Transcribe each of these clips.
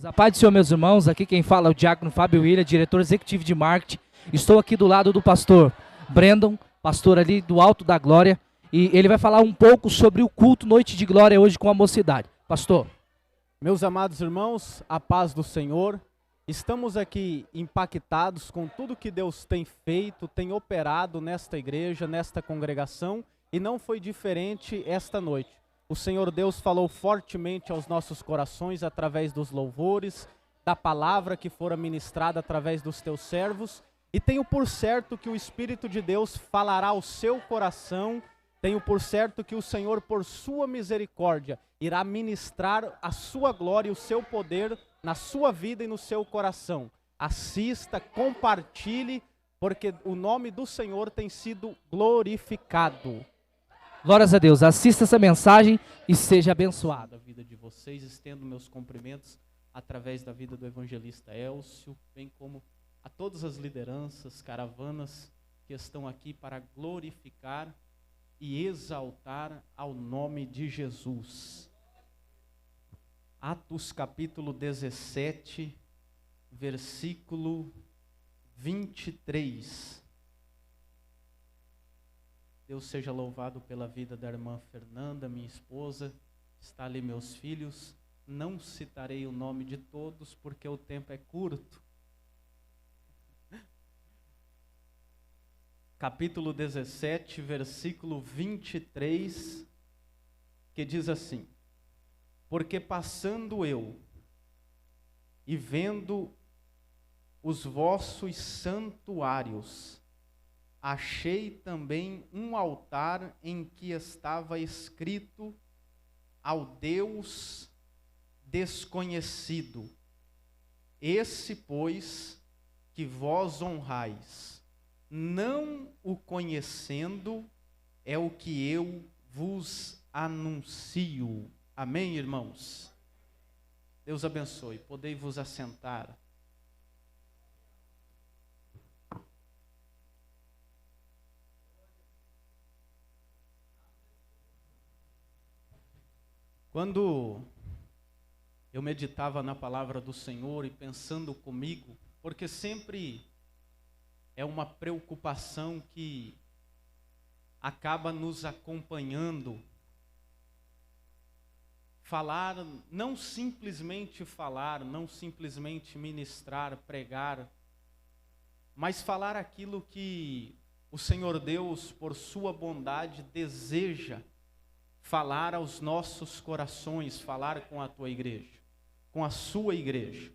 A paz do Senhor, meus irmãos, aqui quem fala é o diácono Fábio William, diretor executivo de marketing. Estou aqui do lado do pastor Brandon, pastor ali do Alto da Glória, e ele vai falar um pouco sobre o culto Noite de Glória hoje com a mocidade. Pastor. Meus amados irmãos, a paz do Senhor, estamos aqui impactados com tudo que Deus tem feito, tem operado nesta igreja, nesta congregação, e não foi diferente esta noite. O Senhor Deus falou fortemente aos nossos corações através dos louvores, da palavra que fora ministrada através dos teus servos, e tenho por certo que o Espírito de Deus falará ao seu coração. Tenho por certo que o Senhor, por sua misericórdia, irá ministrar a sua glória e o seu poder na sua vida e no seu coração. Assista, compartilhe, porque o nome do Senhor tem sido glorificado. Glórias a Deus. Assista essa mensagem e seja abençoado. A vida de vocês, estendo meus cumprimentos através da vida do evangelista Elcio, bem como a todas as lideranças, caravanas que estão aqui para glorificar e exaltar ao nome de Jesus. Atos capítulo 17, versículo 23. Deus seja louvado pela vida da irmã Fernanda, minha esposa. Está ali meus filhos. Não citarei o nome de todos porque o tempo é curto. Capítulo 17, versículo 23, que diz assim: porque passando eu e vendo os vossos santuários, achei também um altar em que estava escrito ao Deus desconhecido. Esse, pois, que vós honrais, não o conhecendo, é o que eu vos anuncio. Amém, irmãos? Deus abençoe. Podei vos assentar. Quando eu meditava na palavra do Senhor e pensando comigo, porque sempre é uma preocupação que acaba nos acompanhando. Falar, não simplesmente ministrar, pregar, mas falar aquilo que o Senhor Deus, por sua bondade, deseja falar aos nossos corações, falar com a tua igreja, com a sua igreja.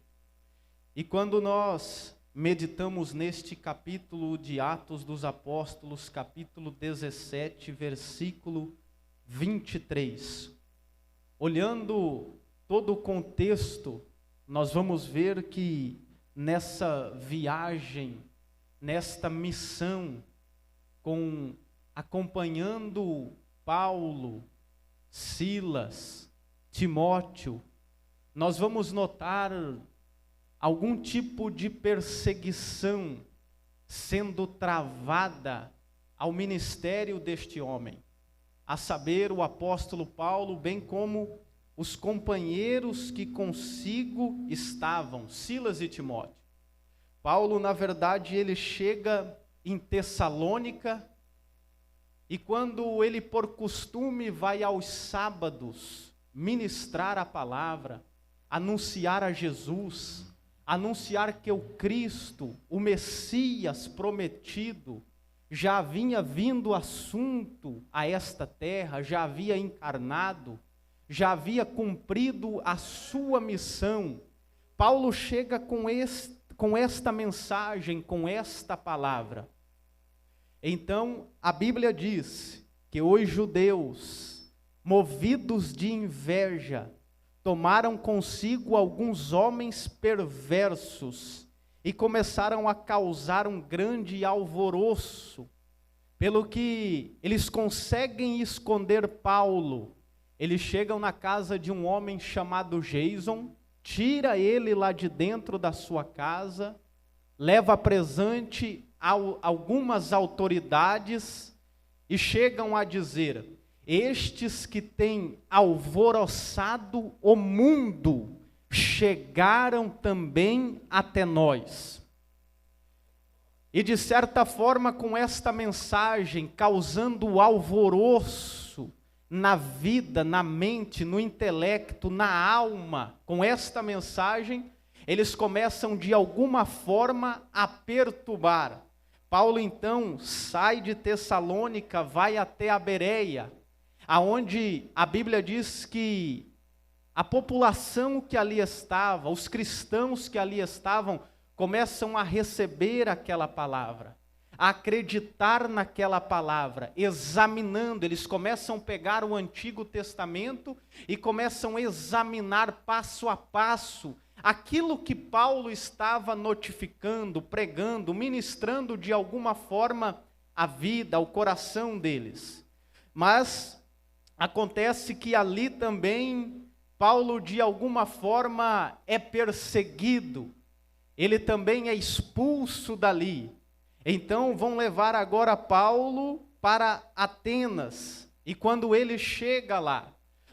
E quando nós meditamos neste capítulo de Atos dos Apóstolos, capítulo 17, versículo 23. Olhando todo o contexto, nós vamos ver que nessa viagem, nesta missão, acompanhando Paulo, Silas, Timóteo, nós vamos notar algum tipo de perseguição sendo travada ao ministério deste homem, a saber, o apóstolo Paulo, bem como os companheiros que consigo estavam, Silas e Timóteo. Paulo, na verdade, ele chega em Tessalônica, e quando ele por costume vai aos sábados ministrar a palavra, anunciar a Jesus, anunciar que o Cristo, o Messias prometido, já havia vindo assunto a esta terra, já havia encarnado, já havia cumprido a sua missão. Paulo chega com esta mensagem, com esta palavra. Então, a Bíblia diz que os judeus, movidos de inveja, tomaram consigo alguns homens perversos e começaram a causar um grande alvoroço, pelo que eles conseguem esconder Paulo. Eles chegam na casa de um homem chamado Jason, tira ele lá de dentro da sua casa, leva presente a algumas autoridades e chegam a dizer: estes que têm alvoroçado o mundo chegaram também até nós. E de certa forma, com esta mensagem causando alvoroço na vida, na mente, no intelecto, na alma, com esta mensagem, eles começam de alguma forma a perturbar. Paulo então sai de Tessalônica, vai até a Bereia, aonde a Bíblia diz que a população que ali estava, os cristãos que ali estavam, começam a receber aquela palavra, a acreditar naquela palavra, examinando, eles começam a pegar o Antigo Testamento e começam a examinar passo a passo aquilo que Paulo estava notificando, pregando, ministrando de alguma forma a vida, ao coração deles. Mas acontece que ali também Paulo de alguma forma é perseguido, ele também é expulso dali. Então vão levar agora Paulo para Atenas, e quando ele chega lá,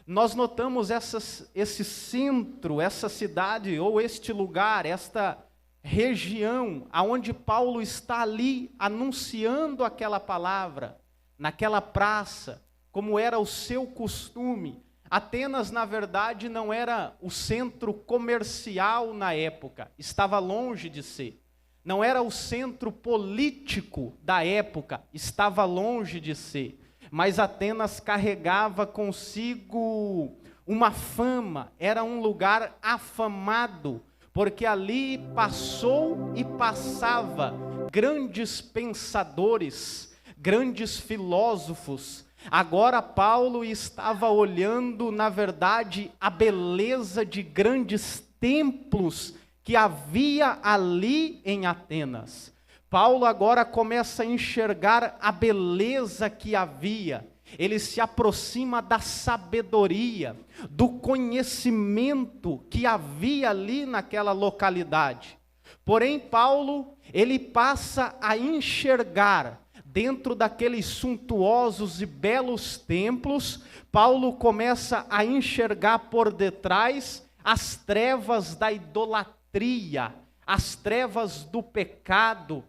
nós notamos esse centro, essa cidade, ou este lugar, esta região, aonde Paulo está ali anunciando aquela palavra, naquela praça, como era o seu costume. Atenas, na verdade, não era o centro comercial na época, estava longe de ser. Não era o centro político da época, estava longe de ser. Mas Atenas carregava consigo uma fama, era um lugar afamado, porque ali passou e passava grandes pensadores, grandes filósofos. Agora Paulo estava olhando, na verdade, a beleza de grandes templos que havia ali em Atenas. Paulo agora começa a enxergar a beleza que havia. Ele se aproxima da sabedoria, do conhecimento que havia ali naquela localidade. Porém, Paulo, ele passa a enxergar, dentro daqueles suntuosos e belos templos, Paulo começa a enxergar por detrás as trevas da idolatria, as trevas do pecado,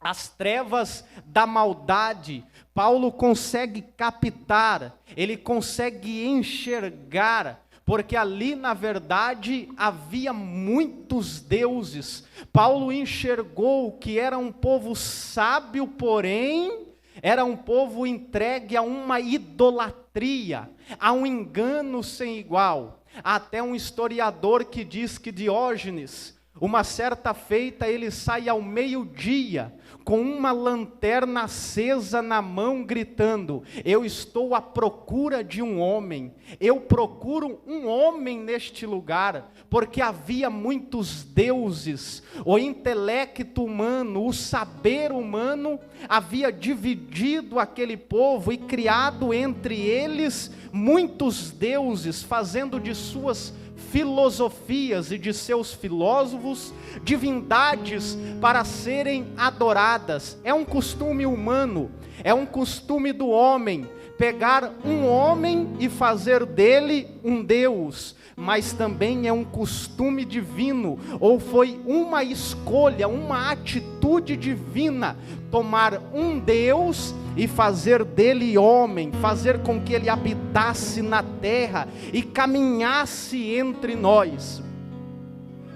as trevas da maldade. Paulo consegue captar, ele consegue enxergar, porque ali na verdade havia muitos deuses. Paulo enxergou que era um povo sábio, porém era um povo entregue a uma idolatria, a um engano sem igual. Há até um historiador que diz que Diógenes, uma certa feita, ele sai ao meio-dia, com uma lanterna acesa na mão, gritando: eu estou à procura de um homem, eu procuro um homem neste lugar, porque havia muitos deuses, o intelecto humano, o saber humano, havia dividido aquele povo e criado entre eles muitos deuses, fazendo de suas filosofias e de seus filósofos divindades para serem adoradas. É um costume humano, é um costume do homem, pegar um homem e fazer dele um Deus, mas também é um costume divino, ou foi uma escolha, uma atitude divina, tomar um Deus e fazer dele homem, fazer com que ele habitasse na terra e caminhasse entre nós.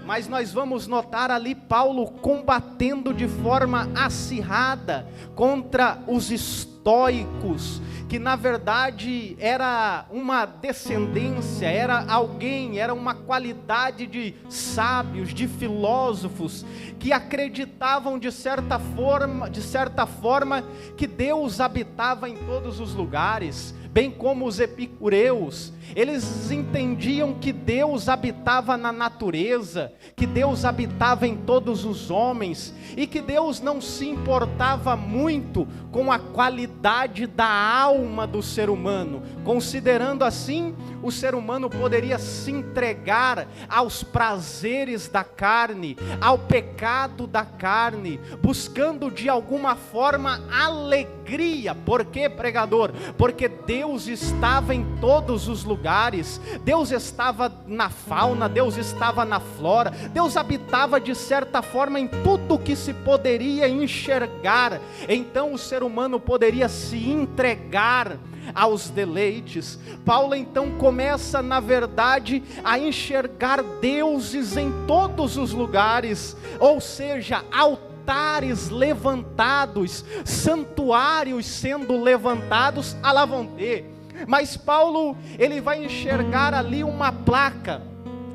Mas nós vamos notar ali Paulo combatendo de forma acirrada contra os estoicos, que na verdade era uma descendência, era alguém, era uma qualidade de sábios, de filósofos, que acreditavam de certa forma que Deus habitava em todos os lugares, bem como os epicureus. Eles entendiam que Deus habitava na natureza, que Deus habitava em todos os homens, e que Deus não se importava muito com a qualidade da alma do ser humano. Considerando assim, o ser humano poderia se entregar aos prazeres da carne, ao pecado da carne, buscando de alguma forma alegrar alegria. Por quê, pregador? Porque Deus estava em todos os lugares. Deus estava na fauna, Deus estava na flora, Deus habitava de certa forma em tudo que se poderia enxergar. Então o ser humano poderia se entregar aos deleites. Paulo então começa, na verdade, a enxergar deuses em todos os lugares, ou seja, altares levantados, santuários sendo levantados, a lá vão ter. Mas Paulo, ele vai enxergar ali uma placa,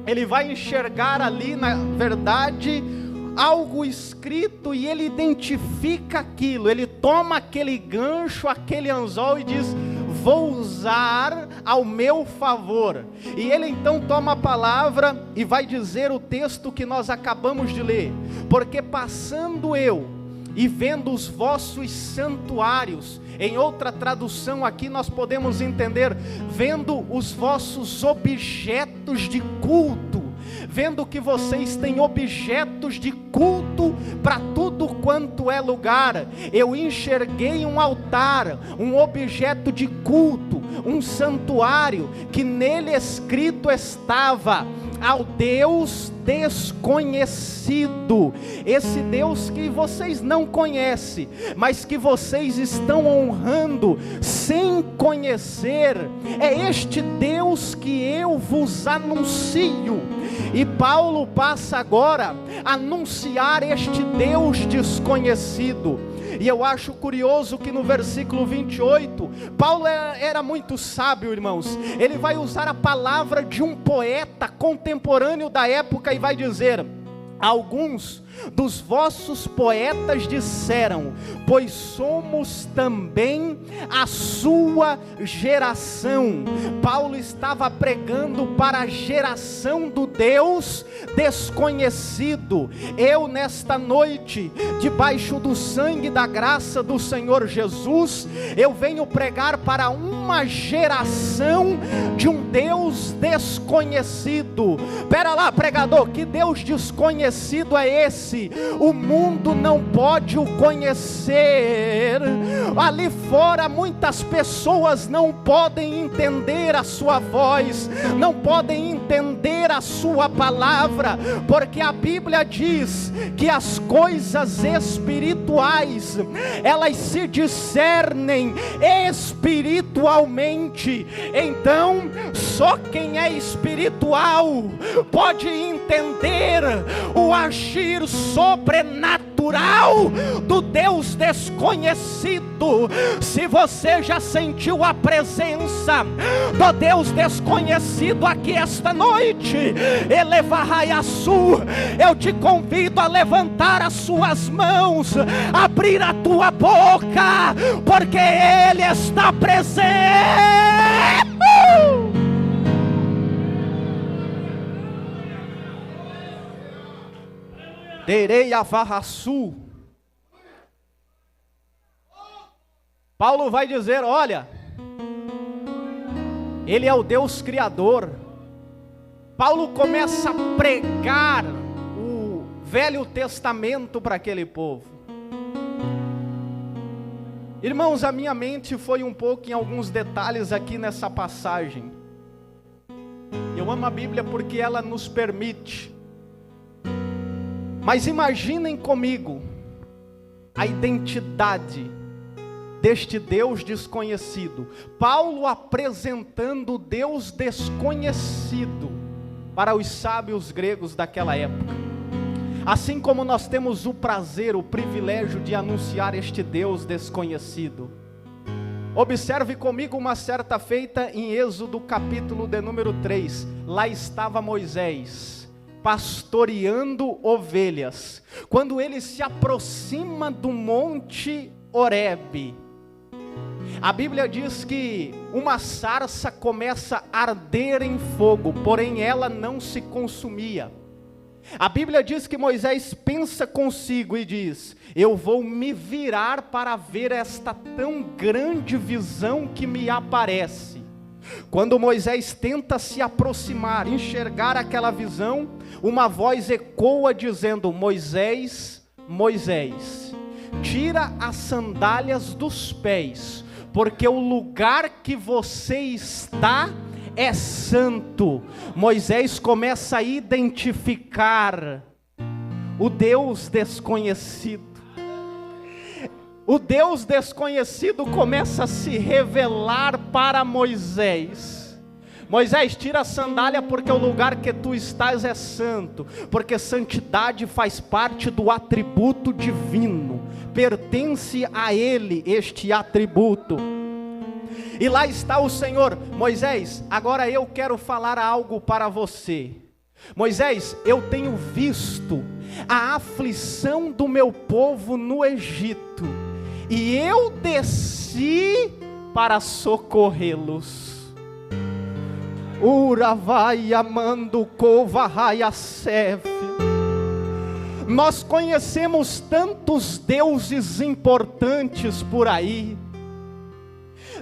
ele vai enxergar ali, na verdade, algo escrito, e ele identifica aquilo, ele toma aquele gancho, aquele anzol e diz: vou usar ao meu favor. E ele então toma a palavra e vai dizer o texto que nós acabamos de ler: porque passando eu e vendo os vossos santuários. Em outra tradução aqui nós podemos entender: vendo os vossos objetos de culto, vendo que vocês têm objetos de culto para tudo quanto é lugar. Eu enxerguei um altar, um objeto de culto, um santuário, que nele escrito estava: ao Deus desconhecido. Esse Deus que vocês não conhecem, mas que vocês estão honrando sem conhecer, é este Deus que eu vos anuncio. E Paulo passa agora a anunciar este Deus desconhecido. E eu acho curioso que no versículo 28, Paulo era muito sábio, irmãos. Ele vai usar a palavra de um poeta contemporâneo da época e vai dizer: alguns dos vossos poetas disseram, pois somos também a sua geração. Paulo estava pregando para a geração do Deus desconhecido. Eu nesta noite, debaixo do sangue da graça do Senhor Jesus, eu venho pregar para uma geração de um Deus desconhecido. Pera lá, pregador, que Deus desconhecido é esse? O mundo não pode o conhecer. Ali fora muitas pessoas não podem entender a sua voz, não podem entender a sua palavra, porque a Bíblia diz que as coisas espirituais, elas se discernem espiritualmente. Então só quem é espiritual pode entender o agir sobrenatural do Deus desconhecido. Se você já sentiu a presença do Deus desconhecido aqui esta noite, Elevarraiaçu, eu te convido a levantar as suas mãos, abrir a tua boca, porque Ele está presente. Terei a varraçu. Paulo vai dizer: olha, Ele é o Deus Criador. Paulo começa a pregar o Velho Testamento para aquele povo. Irmãos, a minha mente foi um pouco em alguns detalhes aqui nessa passagem. Eu amo a Bíblia porque ela nos permite. Mas imaginem comigo a identidade deste Deus desconhecido. Paulo apresentando o Deus desconhecido para os sábios gregos daquela época. Assim como nós temos o prazer, o privilégio de anunciar este Deus desconhecido. Observe comigo uma certa feita em Êxodo capítulo de número 3. Lá estava Moisés pastoreando ovelhas, quando ele se aproxima do monte Horebe. A Bíblia diz que uma sarça começa a arder em fogo, porém ela não se consumia. A Bíblia diz que Moisés pensa consigo e diz: eu vou me virar para ver esta tão grande visão que me aparece. Quando Moisés tenta se aproximar, enxergar aquela visão, uma voz ecoa dizendo: Moisés, Moisés. tira as sandálias dos pés, porque o lugar que você está é santo. Moisés começa a identificar o Deus desconhecido. O Deus desconhecido começa a se revelar para Moisés. Moisés, tira a sandália, porque o lugar que tu estás é santo, porque santidade faz parte do atributo divino, pertence a ele este atributo. E lá está o Senhor. Moisés, agora eu quero falar algo para você. Moisés, eu tenho visto a aflição do meu povo no Egito, e eu desci para socorrê-los. Uravai amando covahai asef. Nós conhecemos tantos deuses importantes por aí,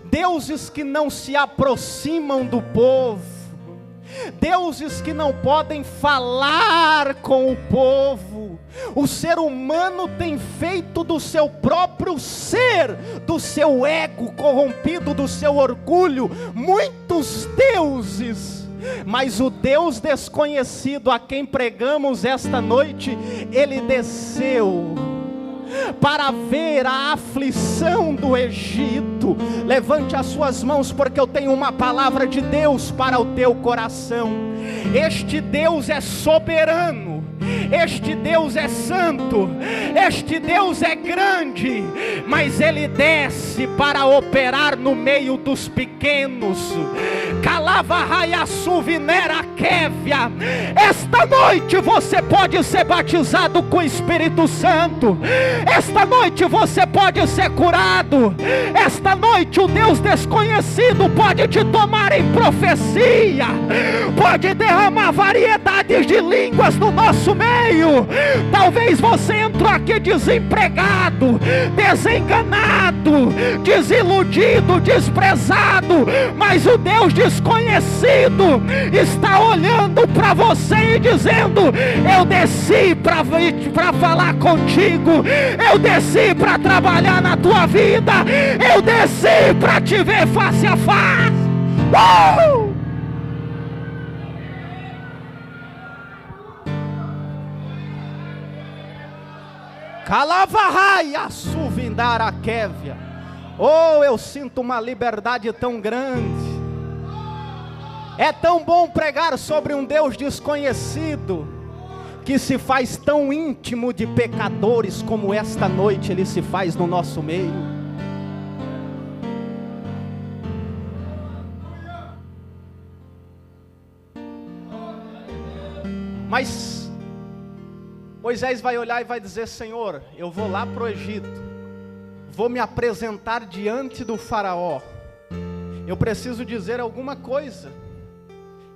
deuses que não se aproximam do povo, deuses que não podem falar com o povo. O ser humano tem feito do seu próprio ser, do seu ego corrompido, do seu orgulho, muitos deuses. Mas o Deus desconhecido a quem pregamos esta noite, ele desceu para ver a aflição do Egito. Levante as suas mãos, porque eu tenho uma palavra de Deus para o teu coração. Este Deus é soberano, este Deus é santo, este Deus é grande, mas Ele desce para operar no meio dos pequenos. Esta noite você pode ser batizado com o Espírito Santo, esta noite você pode ser curado, esta noite o Deus desconhecido pode te tomar em profecia, pode derramar variedades de línguas no nosso meio. Talvez você entrou aqui desempregado, desenganado, desiludido, desprezado, mas o Deus desconhecido está olhando para você e dizendo: eu desci para falar contigo, eu desci para trabalhar na tua vida, eu desci para te ver face a face. Calavahai assuvindara Kévia. Oh, eu sinto uma liberdade tão grande. É tão bom pregar sobre um Deus desconhecido, que se faz tão íntimo de pecadores como esta noite Ele se faz no nosso meio. Mas Moisés vai olhar e vai dizer: Senhor, eu vou lá para o Egito, vou me apresentar diante do faraó, eu preciso dizer alguma coisa,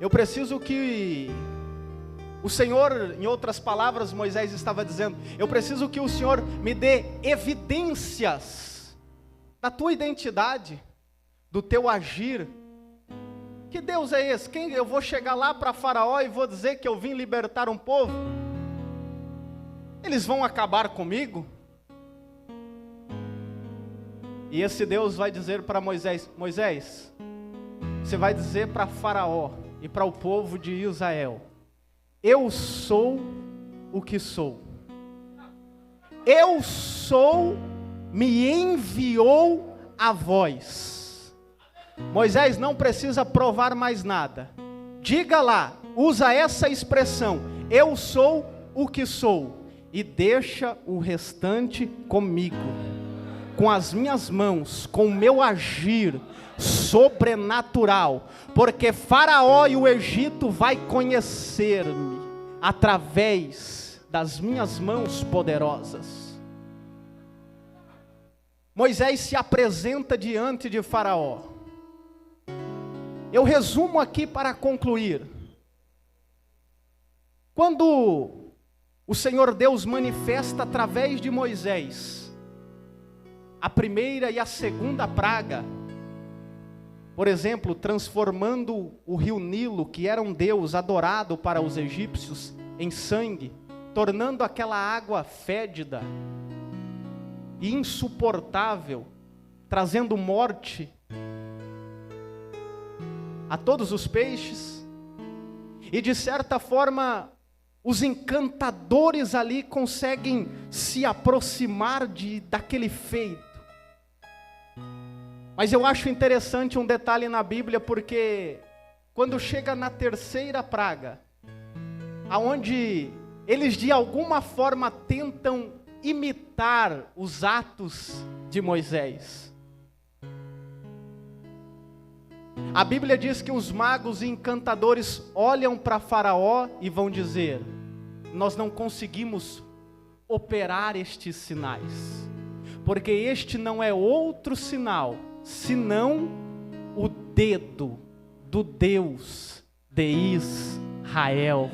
eu preciso que o Senhor, em outras palavras, Moisés estava dizendo, eu preciso que o Senhor me dê evidências da tua identidade, do teu agir. Que Deus é esse? Quem eu vou chegar lá para faraó e vou dizer que eu vim libertar um povo? Eles vão acabar comigo? E esse Deus vai dizer para Moisés: Moisés, você vai dizer para faraó e para o povo de Israel: eu sou o que sou. Eu sou, me enviou a vós. Moisés não precisa provar mais nada. Diga lá, usa essa expressão: eu sou o que sou. E deixa o restante comigo, com as minhas mãos, com o meu agir sobrenatural, porque faraó e o Egito vai conhecer-me através das minhas mãos poderosas. Moisés se apresenta diante de faraó. Eu resumo aqui para concluir. Quando o Senhor Deus manifesta através de Moisés a primeira e a segunda praga, por exemplo, transformando o rio Nilo, que era um deus adorado para os egípcios, em sangue, tornando aquela água fédida. e insuportável, trazendo morte a todos os peixes. E de certa forma, os encantadores ali conseguem se aproximar daquele feito. Mas eu acho interessante um detalhe na Bíblia, porque quando chega na terceira praga, aonde eles de alguma forma tentam imitar os atos de Moisés, a Bíblia diz que os magos e encantadores olham para Faraó e vão dizer: nós não conseguimos operar estes sinais, porque este não é outro sinal, senão o dedo do Deus de Israel.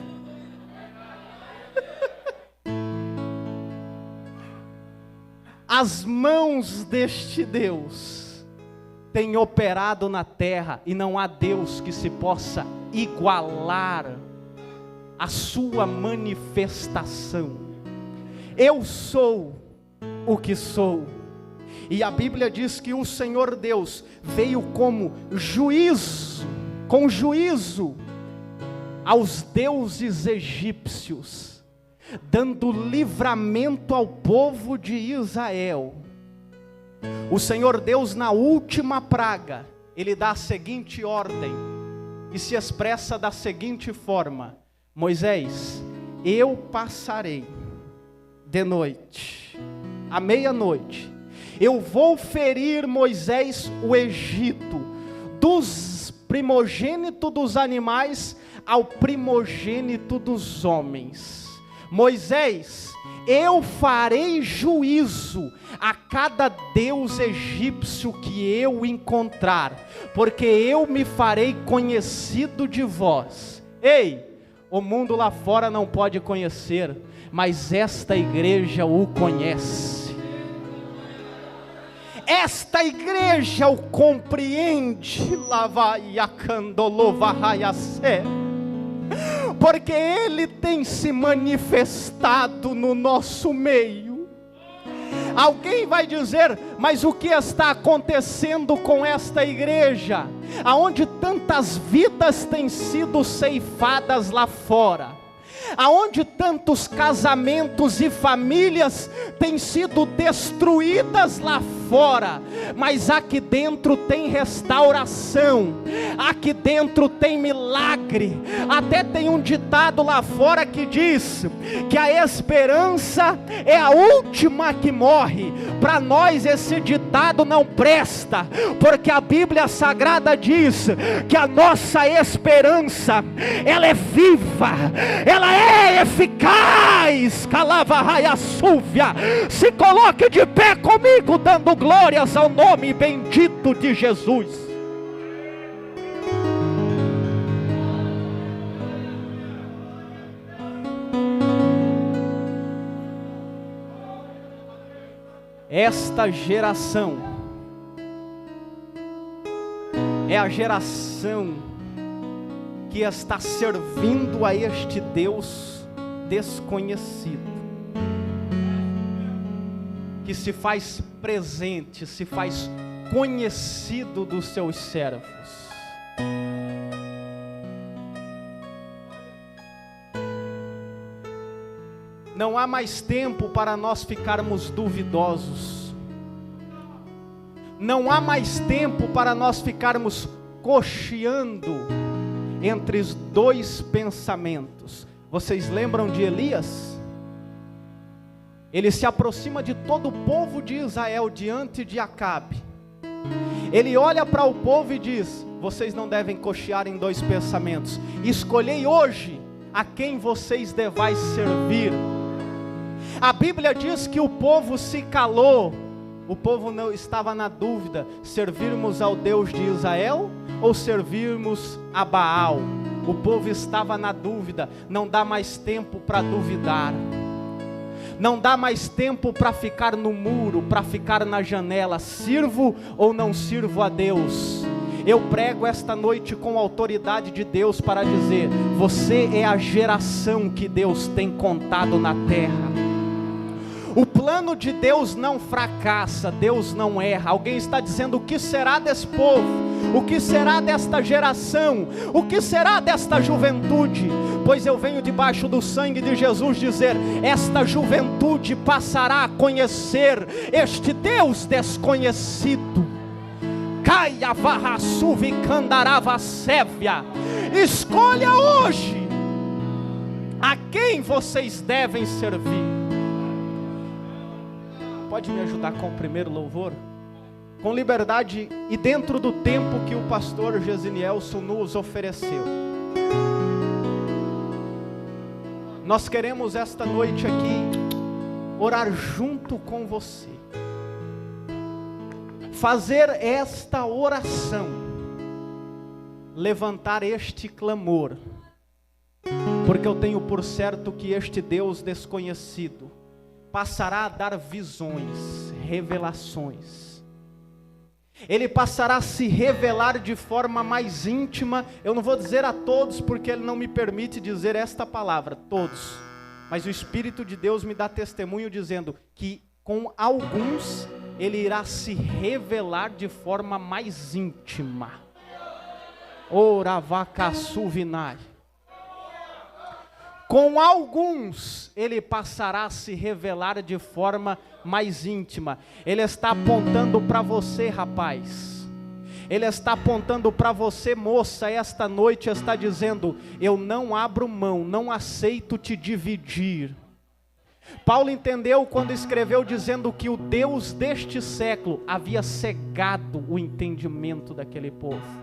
As mãos deste Deus têm operado na terra, e não há Deus que se possa igualar a sua manifestação. Eu sou o que sou. E a Bíblia diz que o Senhor Deus veio como juízo, com juízo aos deuses egípcios, dando livramento ao povo de Israel. O Senhor Deus, na última praga, Ele dá a seguinte ordem, e se expressa da seguinte forma: Moisés, eu passarei de noite, à meia-noite, eu vou ferir, Moisés, o Egito, dos primogênitos dos animais ao primogênito dos homens. Moisés, eu farei juízo a cada deus egípcio que eu encontrar, porque eu me farei conhecido de vós. Ei, o mundo lá fora não pode conhecer, mas esta igreja o conhece. Esta igreja o compreende, porque Ele tem se manifestado no nosso meio. Alguém vai dizer: mas o que está acontecendo com esta igreja, aonde tantas vidas têm sido ceifadas lá fora, aonde tantos casamentos e famílias têm sido destruídas lá fora, mas aqui dentro tem restauração, aqui dentro tem milagre. Até tem um ditado lá fora que diz que a esperança é a última que morre. Para nós esse ditado não presta, porque a Bíblia Sagrada diz que a nossa esperança, ela é viva, ela é eficaz. Se coloque de pé comigo, dando glórias ao nome bendito de Jesus. Esta geração é a geração que está servindo a este Deus desconhecido, que se faz presente, se faz conhecido dos seus servos. Não há mais tempo para nós ficarmos duvidosos. Não há mais tempo para nós ficarmos cocheando entre os dois pensamentos. Vocês lembram de Elias? Ele se aproxima de todo o povo de Israel diante de Acabe. Ele olha para o povo e diz: vocês não devem cochear em dois pensamentos. Escolhei hoje a quem vocês devais servir. A Bíblia diz que o povo se calou. O povo não estava na dúvida: servirmos ao Deus de Israel ou servirmos a Baal? O povo estava na dúvida. Não dá mais tempo para duvidar. Não dá mais tempo para ficar no muro, para ficar na janela. Sirvo ou não sirvo a Deus? Eu prego esta noite com a autoridade de Deus para dizer: você é a geração que Deus tem contado na terra. O plano de Deus não fracassa, Deus não erra. Alguém está dizendo: o que será desse povo? O que será desta geração? O que será desta juventude? Pois eu venho debaixo do sangue de Jesus dizer: esta juventude passará a conhecer este Deus desconhecido. Caia varra suvi candarava sévia. Escolha hoje a quem vocês devem servir. Pode me ajudar com o primeiro louvor? Com liberdade e dentro do tempo que o pastor Gesinielson nos ofereceu. Nós queremos esta noite aqui orar junto com você. Fazer esta oração. Levantar este clamor. Porque eu tenho por certo que este Deus desconhecido passará a dar visões, revelações. Ele passará a se revelar de forma mais íntima. Eu não vou dizer a todos, porque Ele não me permite dizer esta palavra, todos. Mas o Espírito de Deus me dá testemunho dizendo que com alguns Ele irá se revelar de forma mais íntima. Ora vacassuvinai. Com alguns Ele passará a se revelar de forma mais íntima. Ele está apontando para você, rapaz. Ele está apontando para você, moça, esta noite está dizendo: eu não abro mão, não aceito te dividir. Paulo entendeu quando escreveu dizendo que o Deus deste século havia cegado o entendimento daquele povo.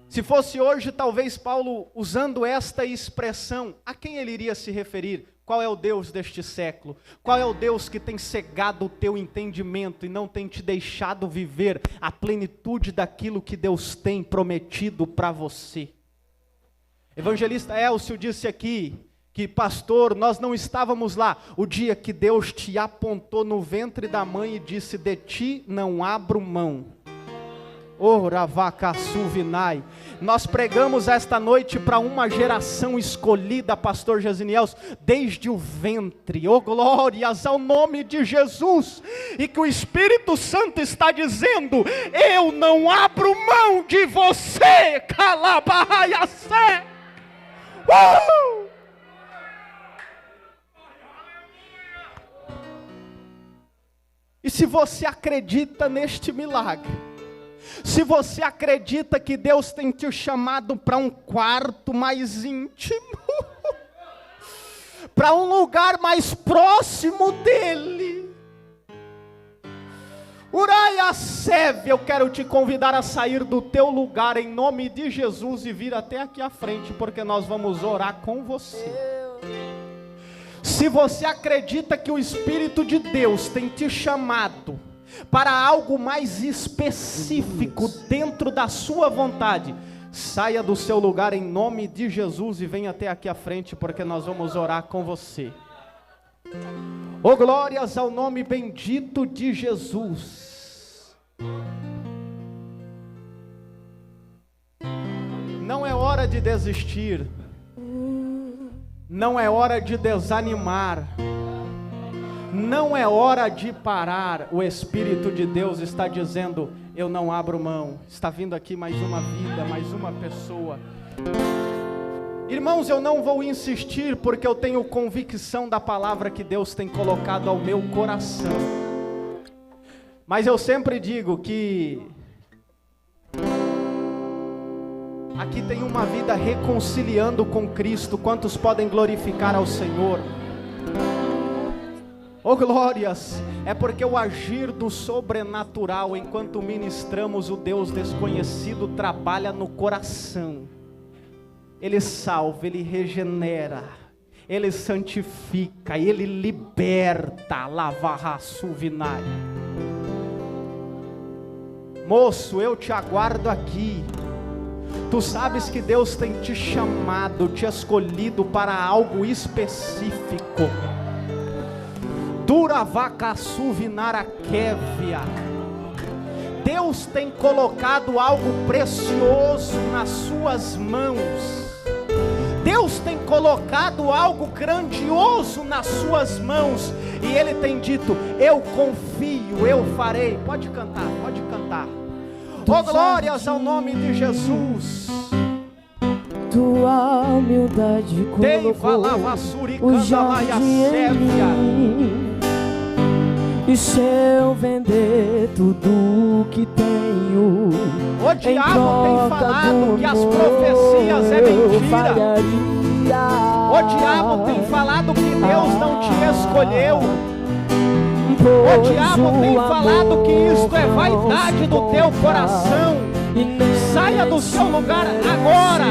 Se fosse hoje, talvez Paulo, usando esta expressão, a quem ele iria se referir? Qual é o Deus deste século? Qual é o Deus que tem cegado o teu entendimento e não tem te deixado viver a plenitude daquilo que Deus tem prometido para você? Evangelista Elcio disse aqui que: pastor, nós não estávamos lá o dia que Deus te apontou no ventre da mãe e disse: de ti não abro mão. Ora vacassuvinai. Nós pregamos esta noite para uma geração escolhida, pastor Gesinielson, desde o ventre. Oh, glórias ao nome de Jesus. E que o Espírito Santo está dizendo: eu não abro mão de você. Calabarraiassé. E se você acredita neste milagre, se você acredita que Deus tem te chamado para um quarto mais íntimo, para um lugar mais próximo dEle, Uraia Seve, eu quero te convidar a sair do teu lugar em nome de Jesus e vir até aqui à frente, porque nós vamos orar com você. Se você acredita que o Espírito de Deus tem te chamado para algo mais específico dentro da sua vontade, saia do seu lugar em nome de Jesus e venha até aqui à frente, porque nós vamos orar com você. Oh, glórias ao nome bendito de Jesus. Não é hora de desistir, não é hora de desanimar, não é hora de parar. O Espírito de Deus está dizendo: eu não abro mão. Está vindo aqui mais uma vida, mais uma pessoa. Irmãos, eu não vou insistir, porque eu tenho convicção da palavra que Deus tem colocado ao meu coração. Mas eu sempre digo que aqui tem uma vida reconciliando com Cristo. Quantos podem glorificar ao Senhor? Oh, glórias! É porque o agir do sobrenatural, enquanto ministramos o Deus desconhecido, trabalha no coração. Ele salva, Ele regenera, Ele santifica, Ele liberta. Lavarrassuvinai. Moço, eu te aguardo aqui. Tu sabes que Deus tem te chamado, te escolhido para algo específico. Duravacassuvinaraquévia. Deus tem colocado algo precioso nas suas mãos. Deus tem tem colocado algo grandioso nas suas mãos, e Ele tem dito: eu confio, eu farei. Pode cantar, pode cantar. Oh, glórias ao nome de Jesus. Tua humildade colocou o jardim em mim. E se eu vender tudo que tenho, o diabo tem falado que as profecias é mentira. O diabo tem falado que Deus não te escolheu. O diabo tem falado que isto é vaidade do teu coração. Saia do seu lugar agora,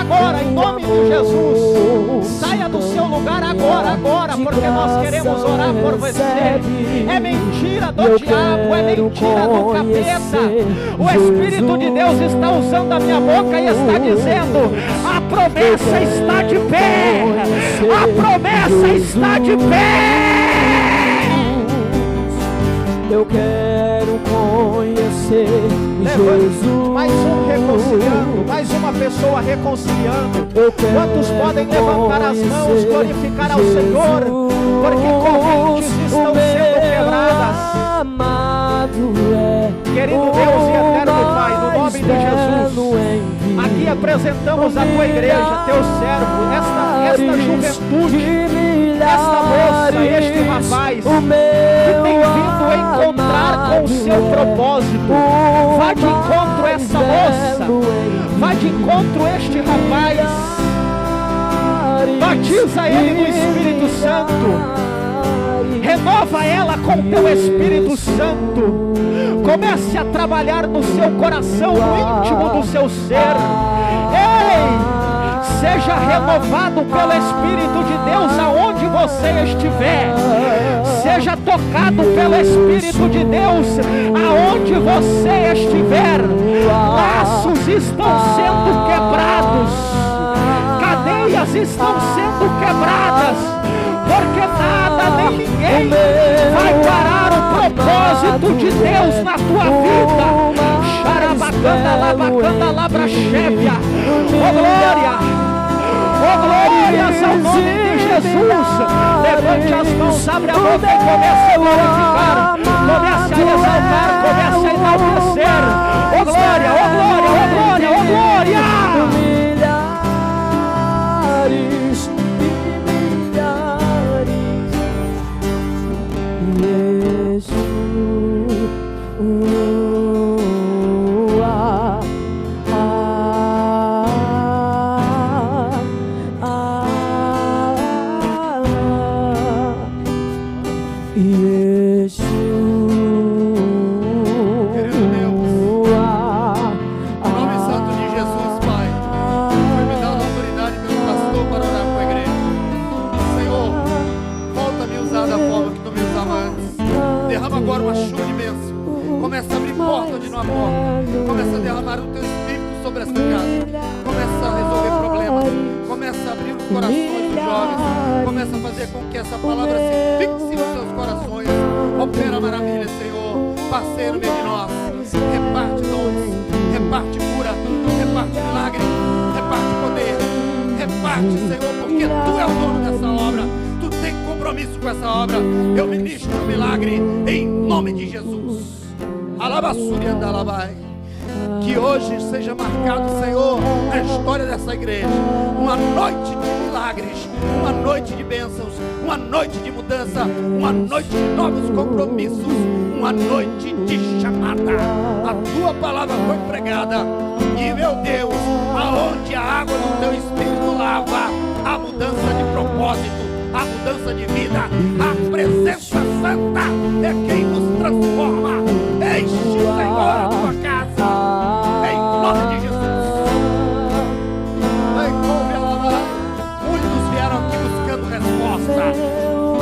agora, em nome de Jesus. Saia do seu lugar agora, agora, porque nós queremos orar por você. É mentira do diabo, é mentira do capeta. O Espírito de Deus está usando a minha boca e está dizendo: a promessa está de pé, a promessa está de pé. Eu quero conhecer Jesus. Mais um reconciliando, mais uma pessoa reconciliando. Quantos podem levantar as mãos, glorificar ao Senhor, porque correntes estão sendo quebradas. Querido Deus e eterno Pai, no nome de Jesus, aqui apresentamos a tua igreja, teu servo, esta juventude, esta moça, este rapaz, que tem vindo encontrar com o seu propósito. Vá de encontro a essa moça, vá de encontro a este rapaz, batiza ele no Espírito Santo, renova ela com teu Espírito Santo. Comece a trabalhar no seu coração, no íntimo do seu ser. Ei, seja renovado pelo Espírito de Deus aonde você estiver. Seja tocado pelo Espírito de Deus aonde você estiver. Laços estão sendo quebrados, cadeias estão sendo quebradas, porque nada nem ninguém vai parar o propósito de Deus na tua vida. Xarabacanda, labacanda, labrachébia. Oh glória, oh glórias ao nome de Jesus. Levante as mãos, abre a boca e comece a glorificar, comece a exaltar, comece a enaltecer. Oh glória, oh glória, oh glória, oh glória. Começa a derramar o teu Espírito sobre esta casa. Começa a resolver problemas. Começa a abrir os corações dos jovens. Começa a fazer com que essa palavra se fixe nos seus corações. Opera maravilha, Senhor. Passeia no meio de nós. Reparte dons, reparte cura, reparte milagre, reparte poder. Reparte, Senhor, porque Tu és o dono dessa obra. Tu tem compromisso com essa obra. Eu ministro o milagre em nome de Jesus. Alabassuri andalabai. Que hoje seja marcado, Senhor, a história dessa igreja. Uma noite de milagres, uma noite de bênçãos, uma noite de mudança, uma noite de novos compromissos, uma noite de chamada. A Tua palavra foi pregada e, meu Deus, aonde a água do Teu Espírito lava, a mudança de propósito, a mudança de vida, a presença santa é quem nos transforma. Enche, Senhor, a Tua casa, em nome de Jesus. Muitos vieram aqui buscando resposta,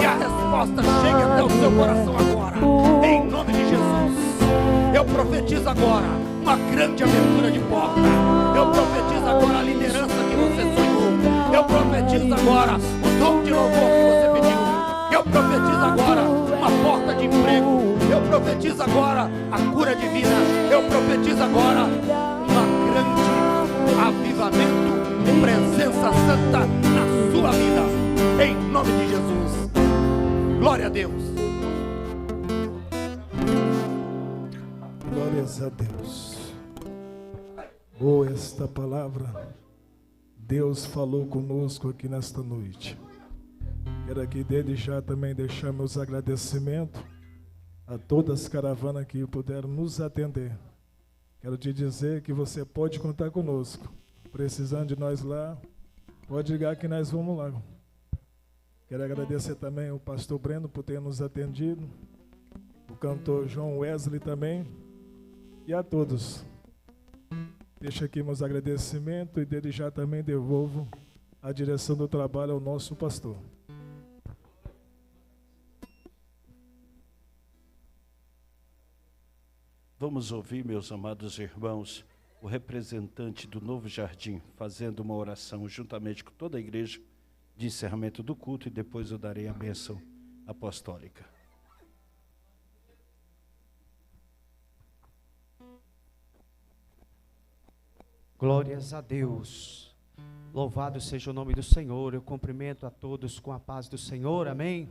e a resposta chega até o seu coração agora, em nome de Jesus. Eu profetizo agora uma grande abertura de porta. Eu profetizo agora a liderança que você sonhou. Eu profetizo agora o dom de louvor que você pediu. Eu profetizo agora uma porta de emprego. Eu profetizo agora a cura divina. Eu profetizo agora uma grande avivamento, presença santa sua vida, em nome de Jesus. Glória a Deus. Glórias a Deus. Boa esta palavra. Deus falou conosco aqui nesta noite. Quero aqui desde já também deixar meus agradecimentos a todas as caravanas que puderam nos atender. Quero te dizer que você pode contar conosco. Precisando de nós lá, pode ligar que nós vamos lá. Quero agradecer também ao pastor Breno por ter nos atendido, o cantor João Wesley também, e a todos. Deixo aqui meus agradecimentos e desde já também devolvo a direção do trabalho ao nosso pastor. Vamos ouvir, meus amados irmãos, o representante do Novo Jardim fazendo uma oração juntamente com toda a igreja de encerramento do culto e depois eu darei a bênção apostólica. Glórias a Deus. Louvado seja o nome do Senhor. Eu cumprimento a todos com a paz do Senhor. Amém.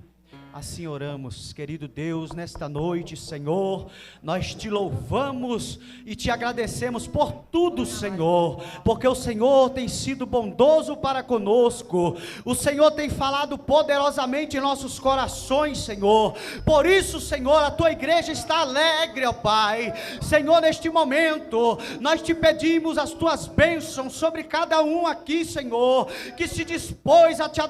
Assim oramos, querido Deus, nesta noite, Senhor, nós te louvamos e te agradecemos por tudo, Senhor, porque o Senhor tem sido bondoso para conosco, o Senhor tem falado poderosamente em nossos corações, Senhor. Por isso, Senhor, a tua igreja está alegre, ó Pai. Senhor, neste momento, nós te pedimos as tuas bênçãos sobre cada um aqui, Senhor, que se dispôs a te adorar